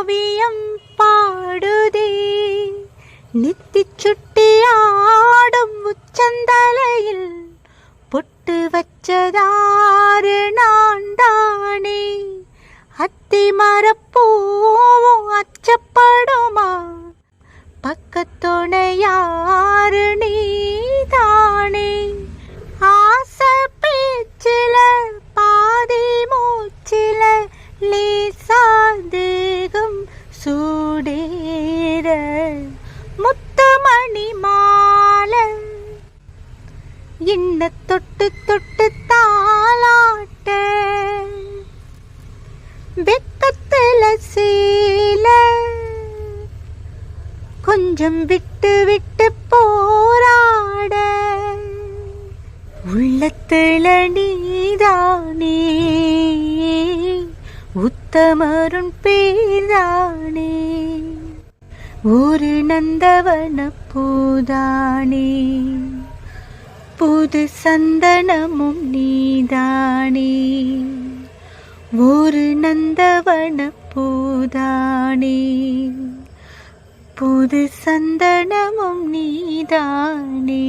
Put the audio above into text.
காவியம் பாடுதே நித்தி சுட்டி ஆடும் உச்சந்தலையில் பொட்டு வச்சதாறு நான்தானே அத்தி மரப்பூவும் அச்சப்படுமா பக்கத்துணையாறு நீதானே ஆசை பேச்சில பாதி மூச்சில லேசா தேகம் சூடேற முத்துமணி மாலை என்ன தொட்டு தொட்டு தாளாட்ட வெக்கத்துல சீல கொஞ்சம் விட்டு விட்டு போராட உள்ளத்துல நீதானே உத்தமருன் பேர்தானே ஒரு நந்தவன பூதானே புது சந்தனமும் நீதானே ஒரு நந்தவன பூதானே புது சந்தனமும் நீதானே.